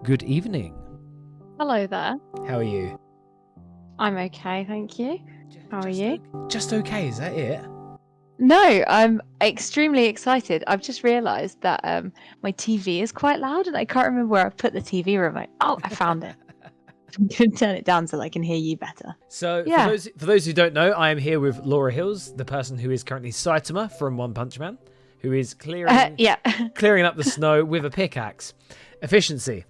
Good evening. Hello there. How are you? I'm okay, thank you. How are you? Just okay, is that it? No, I'm extremely excited. I've just realised that my TV is quite loud and I can't remember where I put the TV remote. Oh, I found it. I'm going to turn it down so I can hear you better. So, Yeah. for those who don't know, I am here with Laura Hills, the person who is currently Saitama from One Punch Man, who is clearing up the snow with a pickaxe. Efficiency.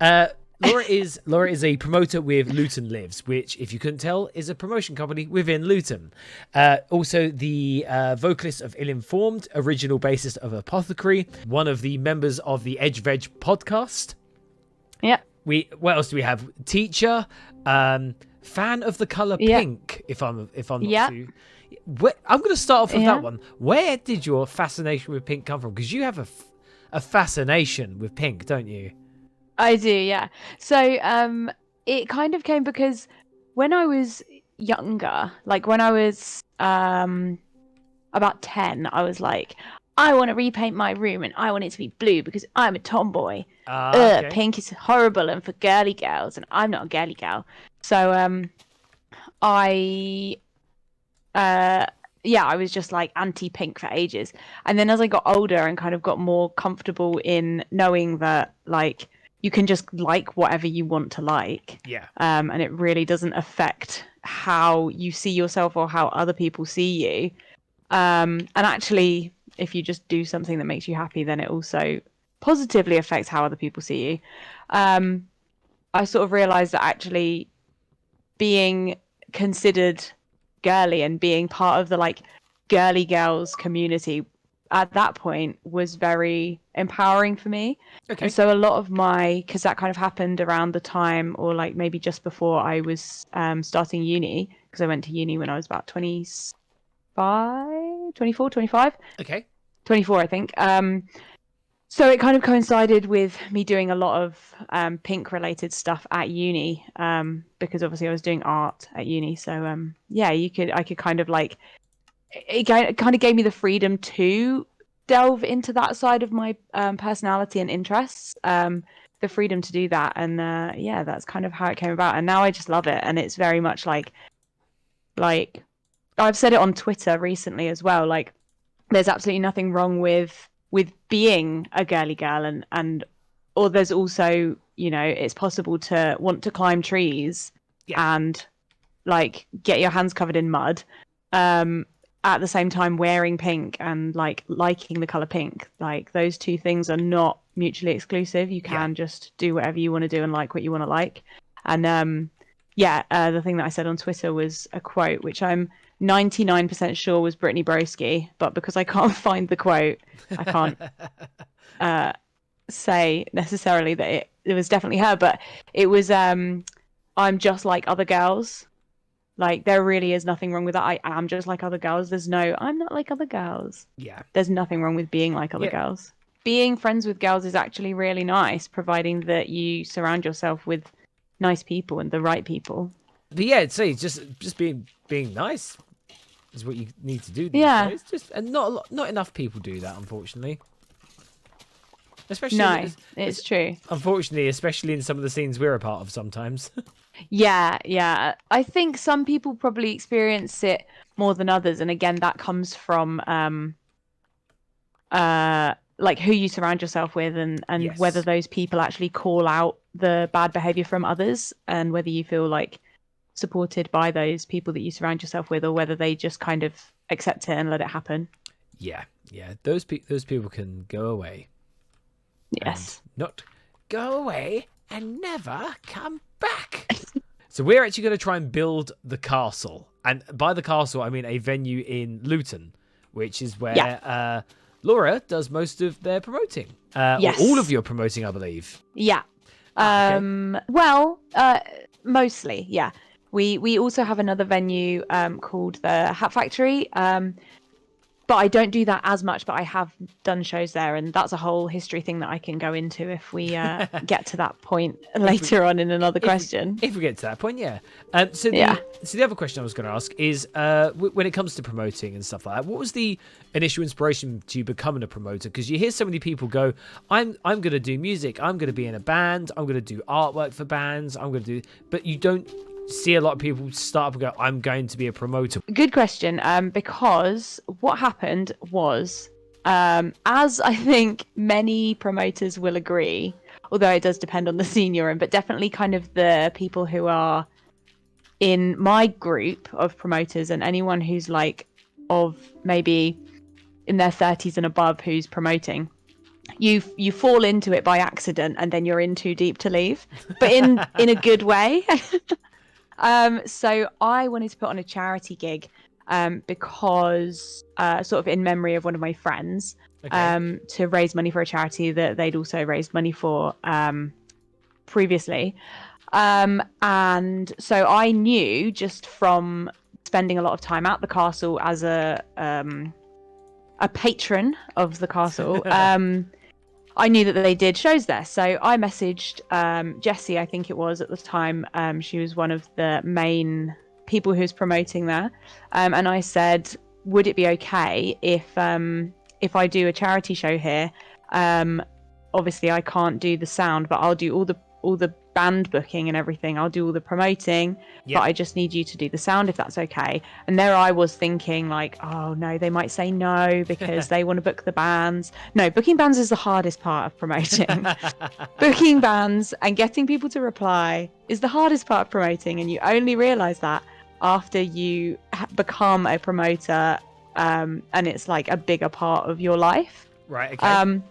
Laura is a promoter with Luton Lives, which, if you couldn't tell, is a promotion company within Luton. Also, the vocalist of Ill Informed, original bassist of Apothecary, one of the members of the Veg Podcast. Yeah. What else do we have? Teacher, fan of the color pink. If I'm not too. I'm going to start off with that one. Where did your fascination with pink come from? Because you have a fascination with pink, don't you? I do, yeah. So it kind of came because when I was younger, like when I was about 10, I was like, I want to repaint my room and I want it to be blue because I'm a tomboy. Okay. Pink is horrible and for girly girls, and I'm not a girly girl. So I was just like anti-pink for ages. And then as I got older and kind of got more comfortable in knowing that like you can just like whatever you want to like. Yeah. And it really doesn't affect how you see yourself or how other people see you. And actually, if you just do something that makes you happy, then it also positively affects how other people see you. I sort of realized that actually being considered girly and being part of the like girly girls community at that point was very empowering for me. Okay. And so a lot of because that kind of happened around the time or like maybe just before I was starting uni, because I went to uni when I was about 24, 25. Okay. 24, I think. So it kind of coincided with me doing a lot of pink-related stuff at uni, because obviously I was doing art at uni. So I could kind of like, it kind of gave me the freedom to delve into that side of my personality and interests, the freedom to do that, and that's kind of how it came about. And now I just love it, and it's very much like I've said it on Twitter recently as well. Like, there's absolutely nothing wrong with being a girly girl, or there's also, you know, it's possible to want to climb trees and like get your hands covered in mud, at the same time wearing pink and like liking the color pink. Like, those two things are not mutually exclusive. You can just do whatever you want to do and like what you want to like. And the thing that I said on Twitter was a quote which I'm 99% sure was Brittany Broski, but because I can't find the quote, I can't say necessarily that it was definitely her, but it was I'm just like other girls. Like, there really is nothing wrong with that. I am just like other girls. I'm not like other girls. Yeah. There's nothing wrong with being like other girls. Being friends with girls is actually really nice, providing that you surround yourself with nice people and the right people. But yeah, it's just being nice is what you need to do these days. And not enough people do that, unfortunately. Especially it's true. Unfortunately, especially in some of the scenes we're a part of sometimes. Yeah. I think some people probably experience it more than others, and again, that comes from like who you surround yourself with, and whether those people actually call out the bad behavior from others, and whether you feel like supported by those people that you surround yourself with, or whether they just kind of accept it and let it happen. Yeah. Those people can go away. Yes. And not go away and never come back. So we're actually going to try and build the castle. And by the castle, I mean a venue in Luton, which is where Laura does most of their promoting. Yes. Or all of your promoting, I believe. Yeah. Mostly, yeah. We also have another venue called the Hat Factory. but I don't do that as much, but I have done shows there, and that's a whole history thing that I can go into if we get to that point later on in another question. If we get to that point, yeah. So the other question I was going to ask is, when it comes to promoting and stuff like that, what was the initial inspiration to you becoming a promoter? Because you hear so many people go, I'm going to do music, I'm going to be in a band, I'm going to do artwork for bands, but you don't see a lot of people start up and go, I'm going to be a promoter. Good question. Because what happened was, as I think many promoters will agree, although it does depend on the scene you're in, but definitely kind of the people who are in my group of promoters and anyone who's like of maybe in their 30s and above who's promoting, you fall into it by accident and then you're in too deep to leave, but in a good way. So I wanted to put on a charity gig, because sort of in memory of one of my friends, to raise money for a charity that they'd also raised money for previously. And so I knew just from spending a lot of time at the castle as a patron of the castle, I knew that they did shows there. So I messaged Jessie, I think it was at the time. She was one of the main people who was promoting there. And I said, would it be okay if I do a charity show here? Obviously, I can't do the sound, but I'll do all the band booking and everything. I'll do all the promoting, but I just need you to do the sound if that's okay. And there I was thinking like, oh no, they might say no because they want to book the bands. No, booking bands is the hardest part of promoting. Booking bands and getting people to reply is the hardest part of promoting, and you only realize that after you become a promoter, and it's like a bigger part of your life. Right. Okay.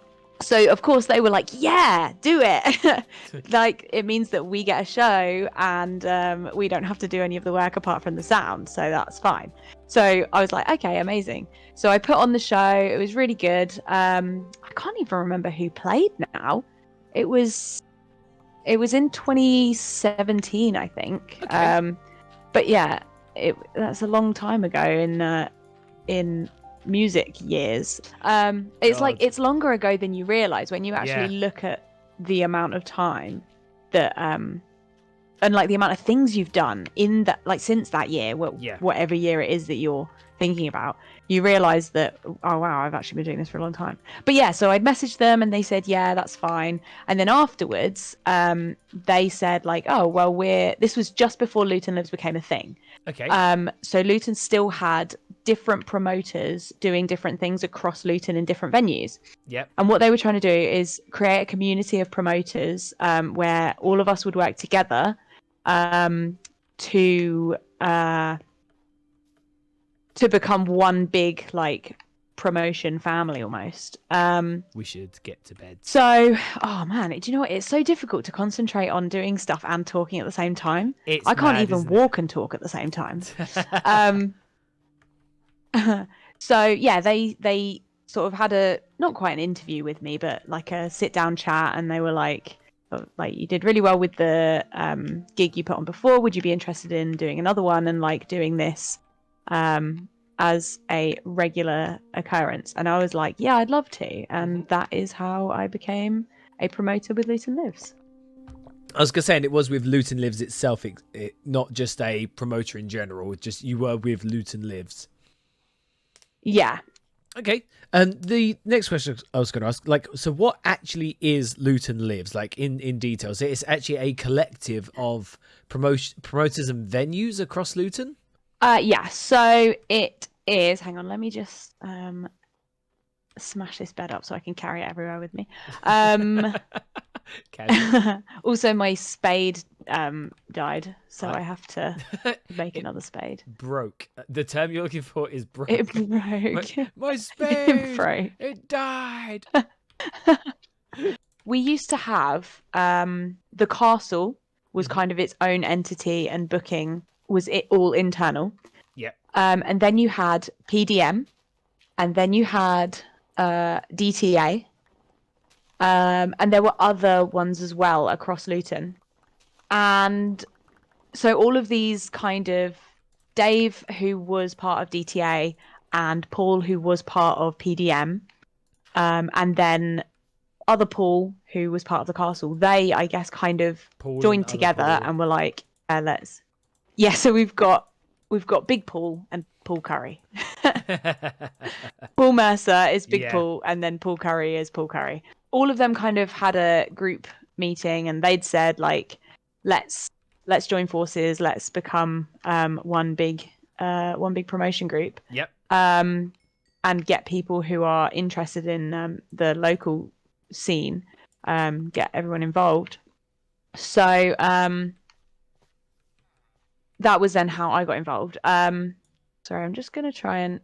So of course they were like, yeah, do it. Like it means that we get a show and we don't have to do any of the work apart from the sound, so that's fine. So I was like, okay, amazing. So I put on the show. It was really good. I can't even remember who played now. It was in 2017, I think. Okay. But yeah, that's a long time ago in music years. It's like it's longer ago than you realize when you actually look at the amount of time that and like the amount of things you've done in that, like since that year, whatever year it is that you're thinking about, you realize that, oh wow, I've actually been doing this for a long time. But yeah, so I'd messaged them and they said, yeah, that's fine. And then afterwards they said like, oh well, this was just before Luton Lives became a thing. Okay. So Luton still had different promoters doing different things across Luton in different venues. Yep. And what they were trying to do is create a community of promoters where all of us would work together to become one big like promotion family almost. We should get to bed. So, oh man, do you know what? It's so difficult to concentrate on doing stuff and talking at the same time. I can't even walk and talk at the same time. So yeah, they sort of had not quite an interview with me, but like a sit down chat, and they were like, you did really well with the gig you put on before. Would you be interested in doing another one and like doing this as a regular occurrence? And I was like, yeah, I'd love to. And that is how I became a promoter with Luton Lives. I was going to say, and it was with Luton Lives itself, not just a promoter in general, just you were with Luton Lives. Yeah. Okay. And the next question I was going to ask, like, so what actually is Luton Lives, like in details? It's actually a collective of promoters and venues across Luton? Yeah, so it is, hang on, let me just smash this bed up so I can carry it everywhere with me. Also, my spade died, so I have to make another spade. Broke. The term you're looking for is broke. It broke. My spade! It broke. It died! We used to have the castle was kind of its own entity, and booking was it all internal. Yeah. And then you had PDM, and then you had DTA, and there were other ones as well across Luton. And so all of these kind of, Dave, who was part of DTA, and Paul, who was part of PDM, and then other Paul, who was part of the castle. They, I guess, kind of joined together and were like, let's. Yeah, so we've got Big Paul and Paul Curry. Paul Mercer is Big Paul, and then Paul Curry is Paul Curry. All of them kind of had a group meeting, and they'd said like, let's join forces, let's become one big promotion group. Yep. And get people who are interested in the local scene, get everyone involved. So that was then how I got involved. Sorry, I'm just gonna try and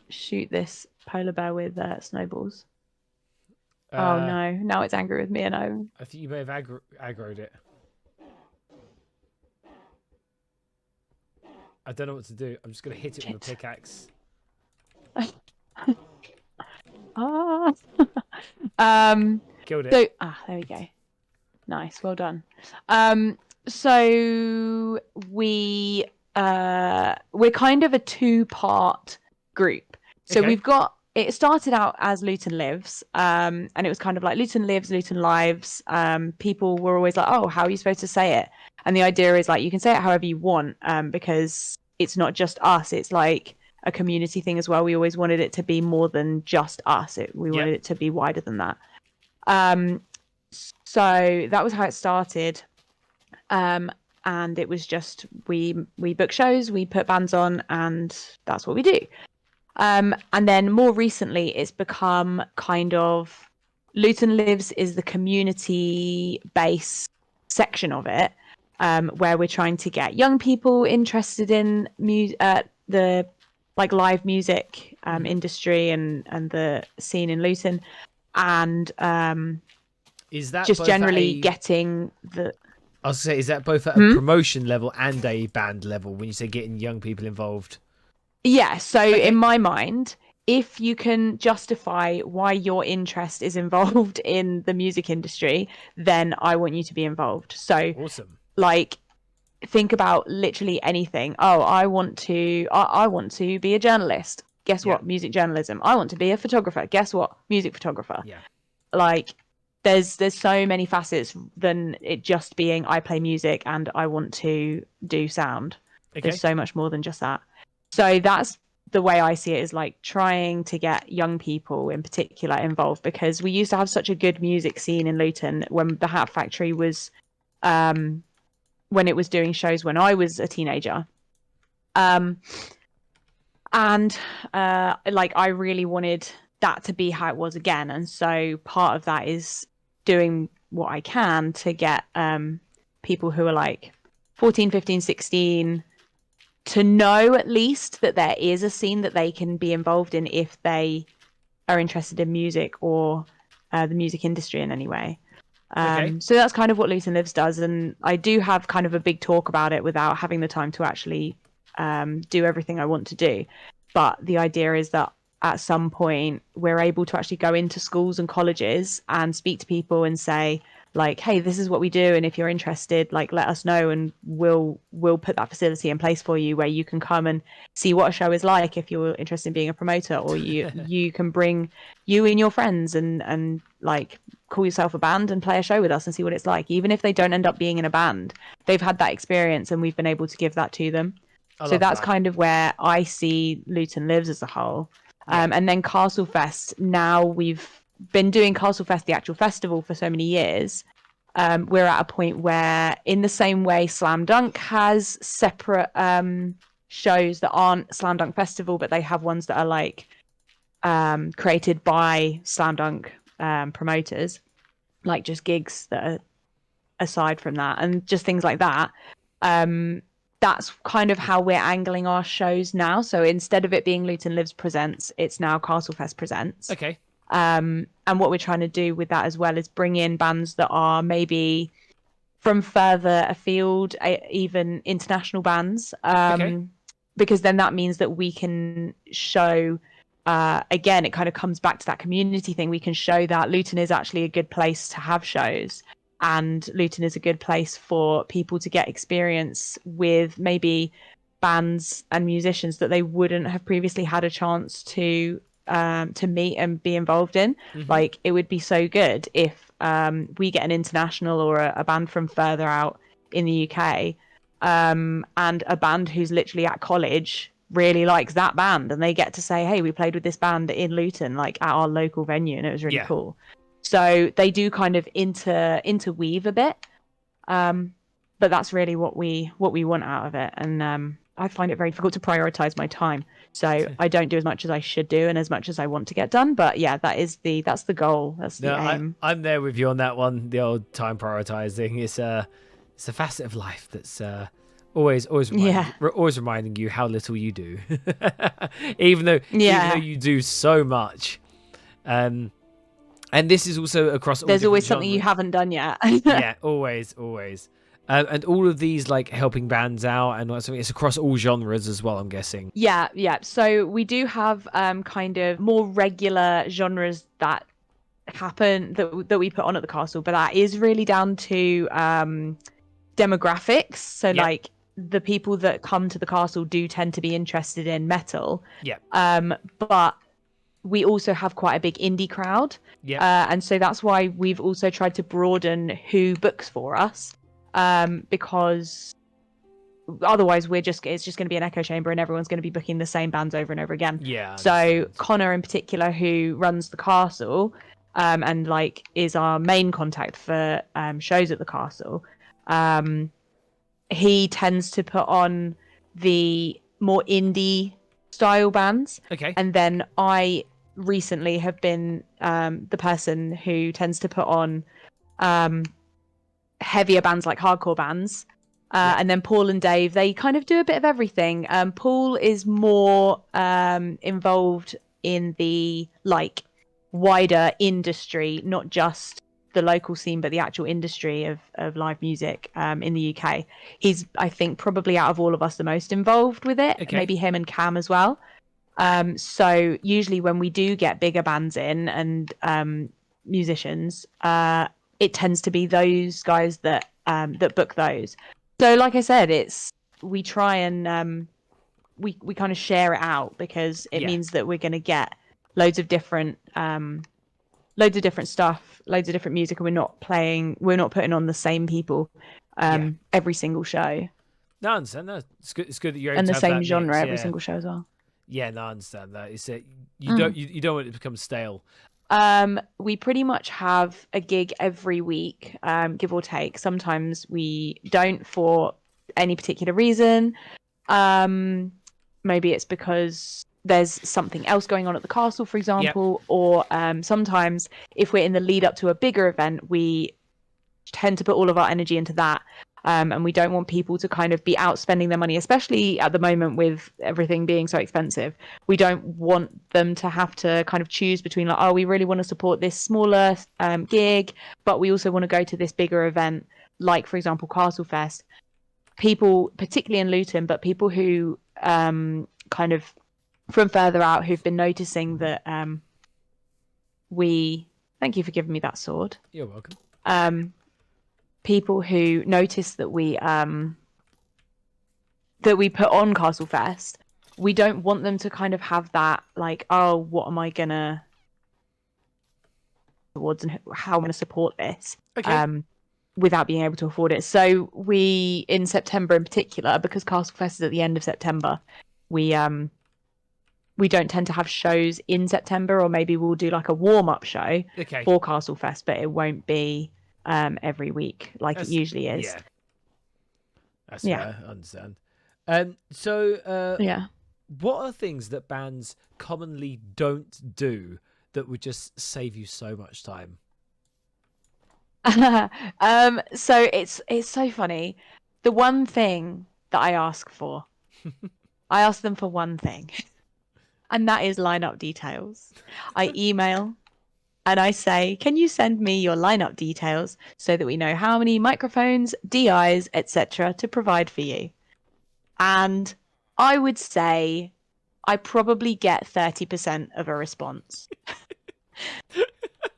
shoot this polar bear with snowballs. Oh no, now it's angry with me, and I think you may have aggroed it. I don't know what to do. I'm just gonna hit it with a pickaxe. Killed it. So there we go. Nice, well done. So we're kind of a 2-part group. So we've got, it started out as Luton Lives, and it was kind of like Luton Lives, Luton Lives. People were always like, oh, how are you supposed to say it? And the idea is like, you can say it however you want, because it's not just us. It's like a community thing as well. We always wanted it to be more than just us. We wanted it to be wider than that. So that was how it started. And it was just, we book shows, we put bands on, and that's what we do. And then more recently, it's become kind of, Luton Lives is the community-based section of it, where we're trying to get young people interested in the like live music industry and the scene in Luton, and is that just generally getting the. I was gonna say, is that both at a promotion level and a band level when you say getting young people involved? Yeah, so in my mind, if you can justify why your interest is involved in the music industry, then I want you to be involved. So awesome. Like, think about literally anything. Oh, I want to be a journalist. Guess what? Music journalism. I want to be a photographer. Guess what? Music photographer. Yeah. Like, there's so many facets than it just being I play music and I want to do sound. There's so much more than just that. So that's the way I see it, is like trying to get young people in particular involved, because we used to have such a good music scene in Luton when the Hat Factory was when it was doing shows when I was a teenager. Like, I really wanted that to be how it was again. And so part of that is doing what I can to get people who are like 14, 15, 16 to know at least that there is a scene that they can be involved in if they are interested in music or the music industry in any way. So that's kind of what Luton Lives does, and I do have kind of a big talk about it without having the time to actually do everything I want to do. But the idea is that at some point we're able to actually go into schools and colleges and speak to people and say, like, hey, this is what we do, and if you're interested, like, let us know, and we'll put that facility in place for you where you can come and see what a show is like if you're interested in being a promoter, or you can bring you and your friends and like call yourself a band and play a show with us and see what it's like. Even if they don't end up being in a band, they've had that experience and we've been able to give that to them. So that's kind of where I see Luton Lives as a whole. And then Castlefest, now we've been doing Castlefest, the actual festival, for so many years. We're at a point where, in the same way Slam Dunk has separate shows that aren't Slam Dunk Festival, but they have ones that are like created by Slam Dunk promoters, like just gigs that are aside from that and just things like that. That's kind of how we're angling our shows now. So instead of it being Luton Lives Presents, it's now Castlefest Presents. Okay. And what we're trying to do with that as well is bring in bands that are maybe from further afield, even international bands. Because then that means that we can show, again, it kind of comes back to that community thing. We can show that Luton is actually a good place to have shows, and Luton is a good place for people to get experience with maybe bands and musicians that they wouldn't have previously had a chance to meet and be involved in. Like, it would be so good if we get an international or a band from further out in the UK, and a band who's literally at college really likes that band, and they get to say, hey, we played with this band in Luton, like at our local venue, and it was really cool. So they do kind of interweave a bit, but that's really what we want out of it. And I find it very difficult to prioritize my time, so I don't do as much as I should do and as much as I want to get done. But yeah, that's the goal, that's the aim. I'm there with you on that one, the old time prioritizing. It's a facet of life that's always reminding you how little you do, even though you do so much. And this is also across all. There's always genres. Something you haven't done yet. Yeah, always. And all of these, like, helping bands out and something, it's across all genres as well, I'm guessing. Yeah. So we do have kind of more regular genres that happen that we put on at the castle, but that is really down to demographics. So like, the people that come to the castle do tend to be interested in metal. But we also have quite a big indie crowd. And so that's why we've also tried to broaden who books for us, because otherwise it's just going to be an echo chamber and everyone's going to be booking the same bands over and over again. So Connor in particular, who runs the castle, and like is our main contact for shows at the castle, he tends to put on the more indie style bands. And then I recently have been the person who tends to put on heavier bands, like hardcore bands. And then Paul and Dave, they kind of do a bit of everything. Paul is more involved in the like wider industry, not just the local scene, but the actual industry of live music in the UK. He's, I think, probably out of all of us the most involved with it. Maybe him and Cam as well. So usually when we do get bigger bands in and musicians, it tends to be those guys that book those. So like I said, we try and we kind of share it out, because it means that we're going to get loads of different stuff, loads of different music, and we're not putting on the same people every single show. No, I understand that. It's good that you're able and to the have same that genre mix, every single show as well. Yeah, no, I understand that. It's you don't want it to become stale. We pretty much have a gig every week, give or take. Sometimes we don't for any particular reason. Maybe it's because there's something else going on at the castle, for example, or sometimes if we're in the lead up to a bigger event, we tend to put all of our energy into that. And we don't want people to kind of be out spending their money, especially at the moment with everything being so expensive. We don't want them to have to kind of choose between like, oh, we really want to support this smaller gig, but we also want to go to this bigger event, like, for example, Castle Fest. People, particularly in Luton, but people who kind of from further out who've been noticing that thank you for giving me that sword. You're welcome. People who notice that we put on Castle Fest, we don't want them to kind of have that like, oh, what am I gonna towards and how I'm gonna support this without being able to afford it. So we, in September in particular, because Castle Fest is at the end of September, we don't tend to have shows in September, or maybe we'll do like a warm-up show for Castle Fest, but it won't be every week like it usually is. That's fair. I understand. So what are things that bands commonly don't do that would just save you so much time? So it's so funny. The one thing that I ask for, I ask them for one thing, and that is lineup details. I email and I say, can you send me your lineup details so that we know how many microphones, DIs, etc. to provide for you? And I would say I probably get 30% of a response.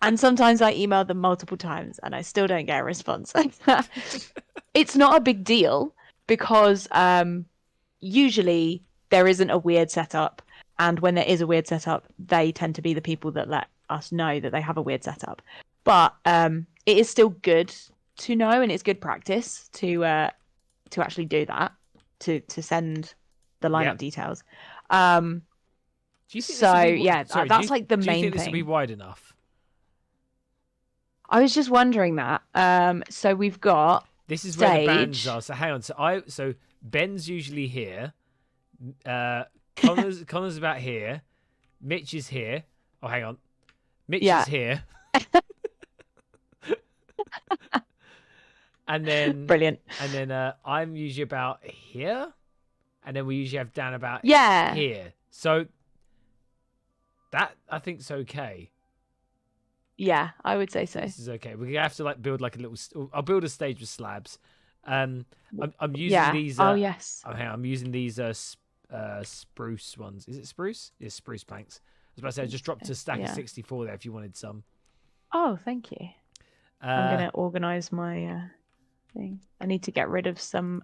And sometimes I email them multiple times and I still don't get a response. It's not a big deal because usually there isn't a weird setup, and when there is a weird setup, they tend to be the people that let us know that they have a weird setup. But it is still good to know, and it's good practice to actually do that, to send the lineup details. Do you think that's like the main thing. Do you think this will be wide enough? I was just wondering that. So we've got this is where the bands are. So hang on. So Ben's usually here. Connor's about here. Mitch is here. Oh, hang on. Mitch is here. And then brilliant. And then I'm usually about here, and then we usually have Dan about here. So that I think's okay. Yeah, I would say so. This is okay. We're gonna have to like build like a little. I'll build a stage with slabs. I'm using these. Oh yes. Oh, hang on. I'm using these spruce ones. Is it spruce? Yes, spruce planks. I was about to say I just dropped a stack of 64 there if you wanted some. Oh, thank you. I'm gonna organize my thing. I need to get rid of some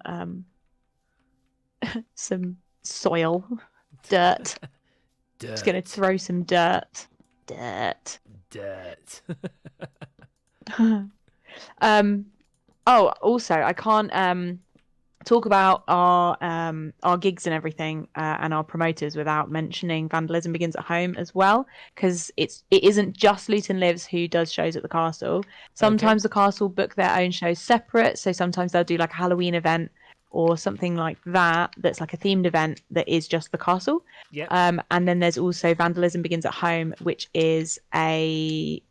soil, dirt. Just gonna throw some dirt. Also, I can't talk about our gigs and everything and our promoters without mentioning Vandalism Begins at Home as well, because it isn't just Luton Lives who does shows at the castle. Sometimes the castle book their own shows separate, so sometimes they'll do like a Halloween event or something like that that's like a themed event that is just the castle. Yep. And then there's also Vandalism Begins at Home, which is a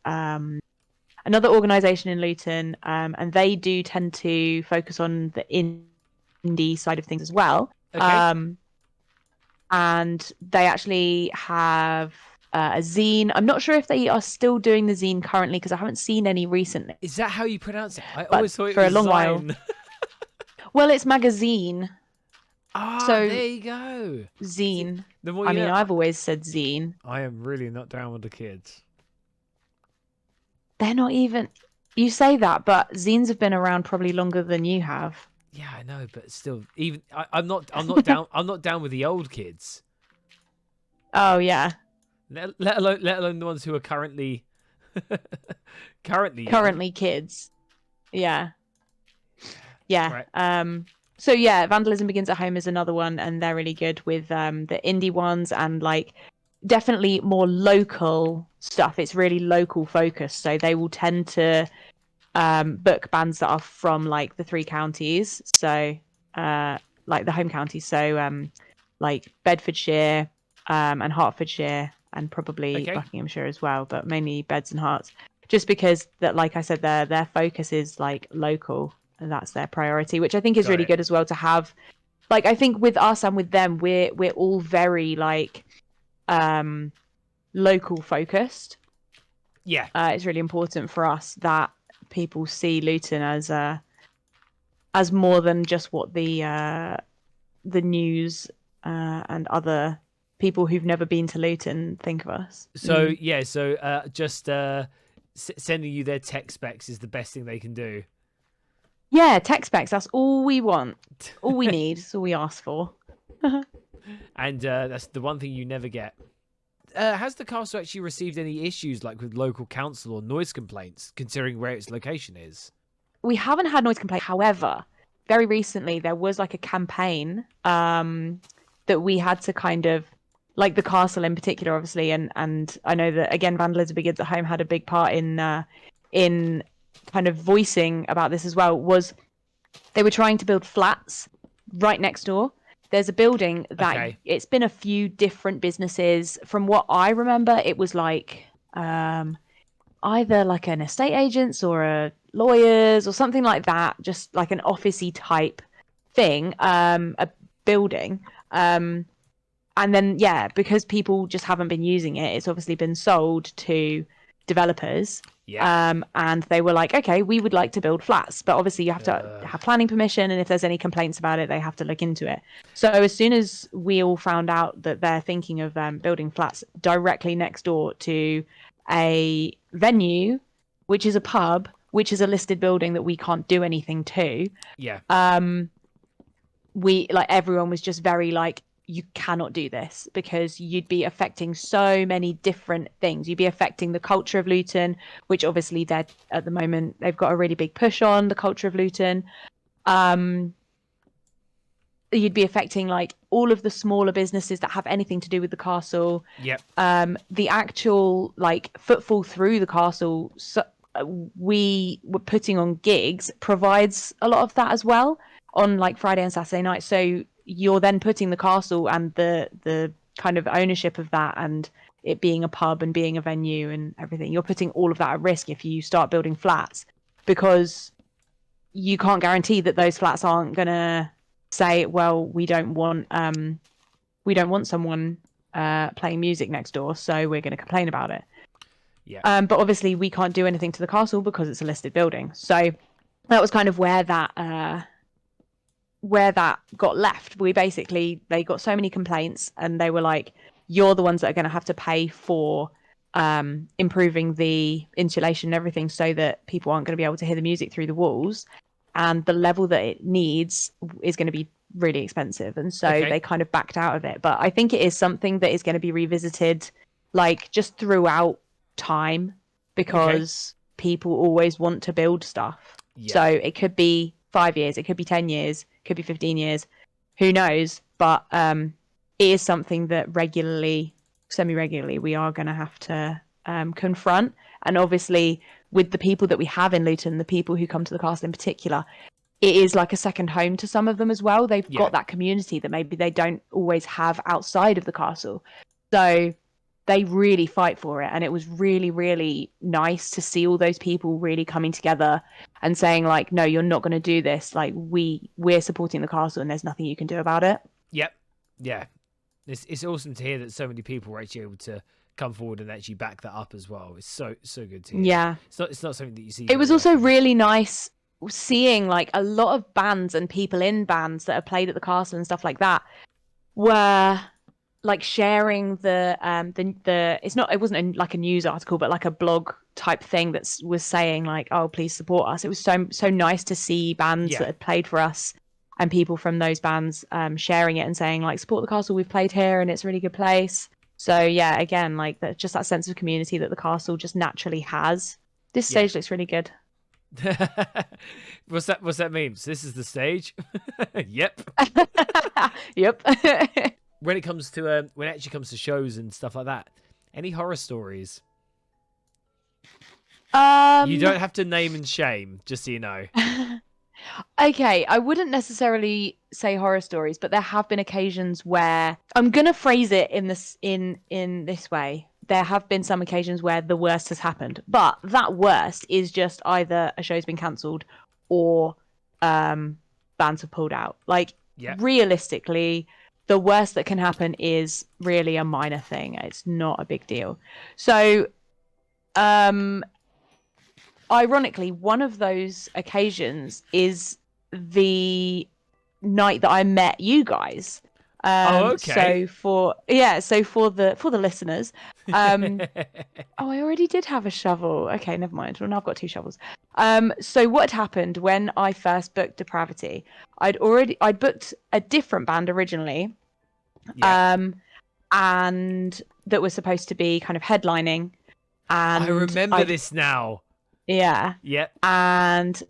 another organisation in Luton, and they do tend to focus on the indie side of things as well. Okay. And they actually have a zine. I'm not sure if they are still doing the zine currently because I haven't seen any recently. Is that how you pronounce it? I always thought it for was a long Zine. while. Well, it's magazine. So there you go. Zine. I mean, I've always said zine. I am really not down with the kids. They're not even. You say that, but zines have been around probably longer than you have. Yeah, I know, but still, even I'm not down. I'm not down with the old kids. Oh yeah. Let alone the ones who are currently kids. Yeah. Yeah. Right. So yeah, Vandalism Begins at Home is another one, and they're really good with the indie ones and like definitely more local stuff. It's really local focused, so they will tend to book bands that are from like the 3 counties, so like the home counties, so like Bedfordshire and Hertfordshire and probably Buckinghamshire as well, but mainly Beds and Herts, just because that, like I said, their focus is like local and that's their priority, which I think is really good as well to have. Like I think with us and with them, we're all very like local focused. Yeah, it's really important for us that people see Luton as more than just what the news and other people who've never been to Luton think of us. So just sending you their tech specs is the best thing they can do. Yeah, tech specs. That's all we want. All we need. That's all we ask for. And that's the one thing you never get. Has the castle actually received any issues like with local council or noise complaints, considering where its location is? We haven't had noise complaints. However, very recently there was like a campaign that we had to kind of, like the castle in particular, obviously, and I know that again, Vandalism Begins at Home had a big part in kind of voicing about this as well. Was they were trying to build flats right next door. There's a building that it's been a few different businesses. From what I remember, it was like either like an estate agents or a lawyers or something like that, just like an officey type thing, a building. And then, because people just haven't been using it, it's obviously been sold to developers. Yeah. And they were like, okay, we would like to build flats, but obviously you have to have planning permission, and if there's any complaints about it, they have to look into it. So as soon as we all found out that they're thinking of building flats directly next door to a venue, which is a pub, which is a listed building that we can't do anything to, everyone was just very like, you cannot do this because you'd be affecting so many different things. You'd be affecting the culture of Luton, which obviously they're at the moment, they've got a really big push on the culture of Luton. You'd be affecting like all of the smaller businesses that have anything to do with the castle. Yep. The actual like footfall through the castle, we were putting on gigs, provides a lot of that as well on like Friday and Saturday night. So you're then putting the castle and the kind of ownership of that and it being a pub and being a venue and everything, you're putting all of that at risk if you start building flats, because you can't guarantee that those flats aren't gonna say, well, we don't want someone playing music next door, so we're going to complain about it. Yeah. But obviously we can't do anything to the castle because it's a listed building. So that was kind of where that got left. They got so many complaints and they were like, you're the ones that are going to have to pay for improving the insulation and everything so that people aren't going to be able to hear the music through the walls. And the level that it needs is going to be really expensive. And so they kind of backed out of it. But I think it is something that is going to be revisited like just throughout time, because people always want to build stuff. Yeah. So it could be 5 years, it could be 10 years, it could be 15 years, who knows? But it is something that semi-regularly, we are going to have to confront. And obviously with the people that we have in Luton, the people who come to the castle in particular, it is like a second home to some of them as well. They've got that community that maybe they don't always have outside of the castle. So they really fight for it. And it was really, really nice to see all those people really coming together and saying like, no, you're not going to do this. Like we're supporting the castle and there's nothing you can do about it. Yep. Yeah. It's awesome to hear that so many people were actually able to come forward and actually back that up as well. It's so good to hear. Yeah. It's not something that you see. It was also really nice seeing like a lot of bands and people in bands that have played at the castle and stuff like that were like sharing the it wasn't like a news article, but like a blog type thing that was saying like, oh, please support us. It was so nice to see bands that had played for us and people from those bands sharing it and saying like, support the castle, we've played here and it's a really good place. So yeah, again, like just that sense of community that the castle just naturally has. This stage looks really good. What's that mean? So this is the stage? Yep. Yep. When it actually comes to shows and stuff like that, any horror stories? You don't have to name and shame, just so you know. Okay, I wouldn't necessarily say horror stories, but there have been occasions where I'm gonna phrase it in this way. There have been some occasions where the worst has happened, but that worst is just either a show's been cancelled or bands have pulled out. Like realistically, the worst that can happen is really a minor thing. It's not a big deal. So, ironically, one of those occasions is the night that I met you guys. Okay. So for the listeners, I already did have a shovel. Okay, never mind. Well, now I've got 2 shovels. So what had happened when I first booked Depravity? I'd booked a different band originally, and that was supposed to be kind of headlining. And I remember this now. Yeah. Yep. And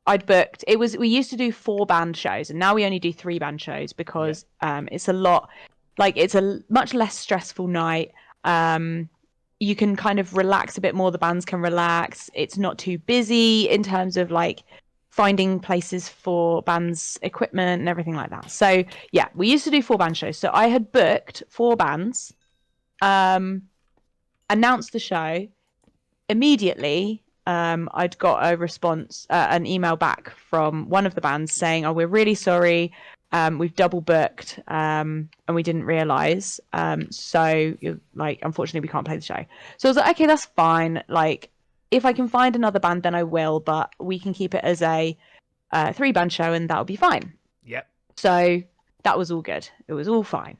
I'd booked. We used to do 4 band shows, and now we only do 3 band shows because it's a lot. Like it's a much less stressful night. You can kind of relax a bit more. The bands can relax. It's not too busy in terms of like finding places for bands' equipment and everything like that. So yeah, we used to do 4 band shows. So I had booked 4 bands, announced the show. Immediately, I'd got a response, an email back from one of the bands saying, "Oh, we're really sorry. We've double booked, and we didn't realize. So, unfortunately, we can't play the show." So I was like, "Okay, that's fine. Like, if I can find another band, then I will. But we can keep it as a 3-band show, and that'll be fine." Yep. So that was all good. It was all fine.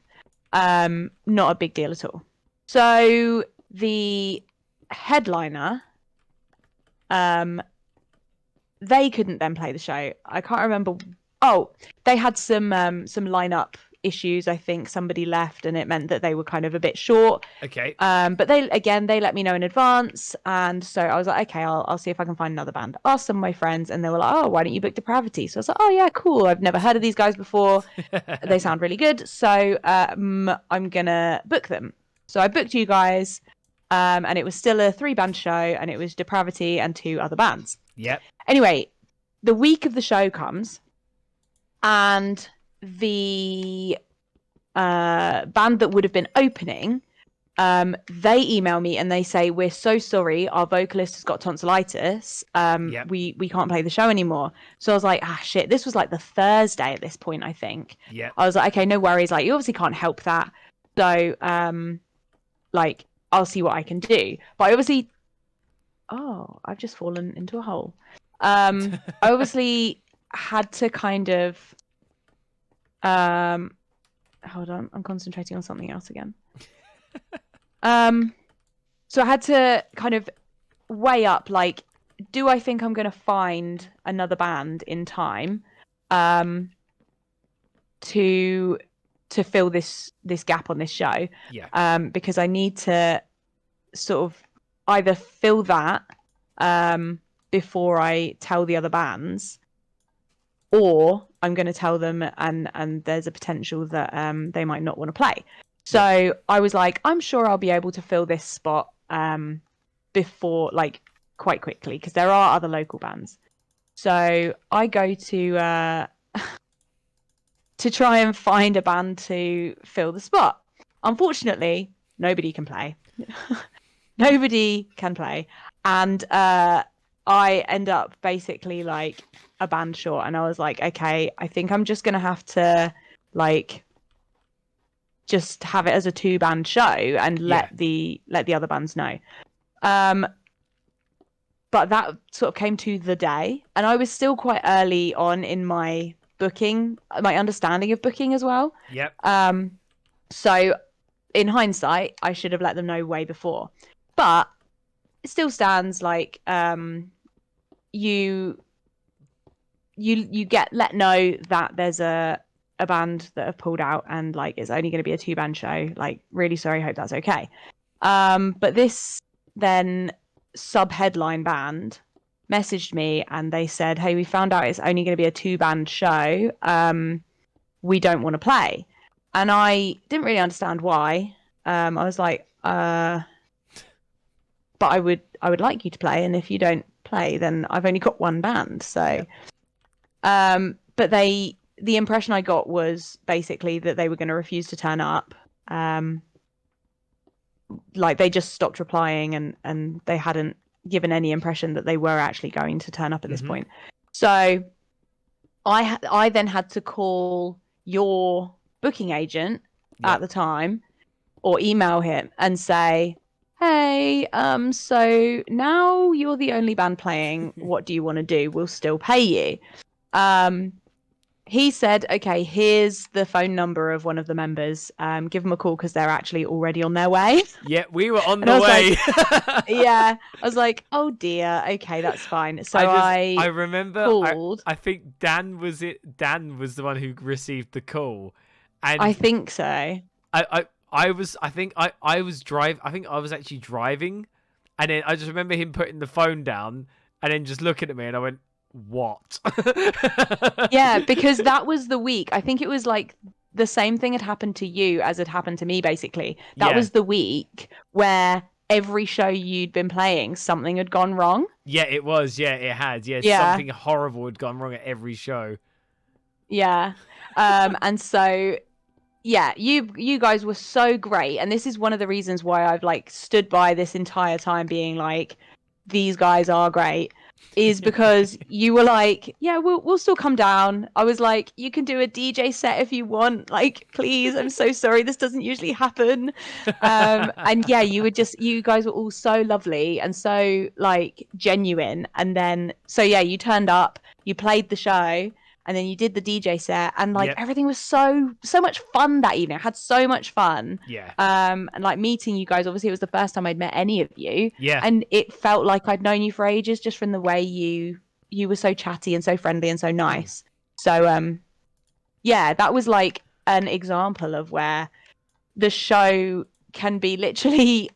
Not a big deal at all. So the headliner, they couldn't then play the show. I can't remember they had some lineup issues. I think somebody left and it meant that they were kind of a bit short. Okay. But they let me know in advance, and so I was like, okay, I'll see if I can find another band. Asked some of my friends, and they were like, oh, why don't you book Depravity? So I was like, oh yeah, cool, I've never heard of these guys before. They sound really good, so I'm gonna book them. So I booked you guys, and it was still a 3-band show, and it was Depravity and 2 other bands. Yep. Anyway, the week of the show comes, and the band that would have been opening, they email me and they say, we're so sorry, our vocalist has got tonsillitis. We can't play the show anymore. So I was like, shit, this was like the Thursday at this point, I think. Yeah. I was like, okay, no worries, like you obviously can't help that, so like I'll see what I can do. But I obviously I've just fallen into a hole. I obviously had to kind of hold on, I'm concentrating on something else again. So I had to kind of weigh up, like, do I think I'm going to find another band in time to fill this gap on this show? Yeah. Because I need to sort of either fill that before I tell the other bands, or I'm going to tell them and there's a potential that they might not want to play. So I was like, I'm sure I'll be able to fill this spot before, like, quite quickly, because there are other local bands. So I go to try and find a band to fill the spot. Unfortunately, nobody can play. Nobody can play. And I end up basically like a band short, and I was like, okay, I think I'm just gonna have to like just have it as a 2-band show and let the other bands know. But that sort of came to the day, and I was still quite early on in my booking, my understanding of booking as well. Yep. So in hindsight, I should have let them know way before. But it still stands like you get let know that there's a band that have pulled out, and like it's only going to be a 2-band show. Like, really sorry, hope that's okay. But this then sub-headline band messaged me and they said, hey, we found out it's only going to be a 2-band show. We don't want to play. And I didn't really understand why. I was like, but I would like you to play, and if you don't play, then I've only got 1 band. So but the impression I got was basically that they were going to refuse to turn up. Like, they just stopped replying, and they hadn't given any impression that they were actually going to turn up at this point. So I then had to call your booking agent at the time, or email him and say, hey, so now you're the only band playing, what do you want to do? We'll still pay you. He said, okay, here's the phone number of one of the members. Give them a call because they're actually already on their way. Yeah, we were on the way. Like, yeah, I was like, oh dear, okay, that's fine. So I remember called. I think Dan was the one who received the call. And I think so. I was actually driving, and then I just remember him putting the phone down and then just looking at me, and I went, what? Yeah, because that was the week. I think it was like the same thing had happened to you as had happened to me, basically. That was the week where every show you'd been playing, something had gone wrong. Yeah, it was. Yeah, it had. Yeah, something horrible had gone wrong at every show. Yeah. And so, yeah, you guys were so great. And this is one of the reasons why I've like stood by this entire time being like, these guys are great, is because you were like, yeah, we'll still come down. I was like, you can do a DJ set if you want, like, please, I'm so sorry, this doesn't usually happen. And yeah, you guys were all so lovely and so like genuine. And then so yeah, you turned up, you played the show, and then you did the DJ set, and like everything was so much fun that evening. I had so much fun. Yeah. And like meeting you guys, obviously it was the first time I'd met any of you. Yeah. And it felt like I'd known you for ages, just from the way you were so chatty and so friendly and so nice. So yeah, that was like an example of where the show can be literally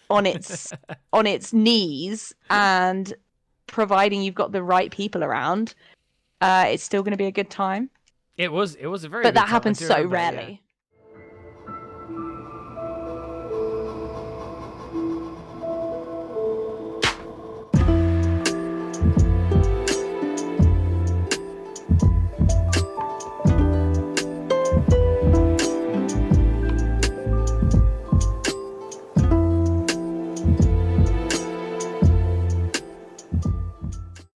on its knees, and providing you've got the right people around, it's still going to be a good time. It was a very but good that time. happens so rarely.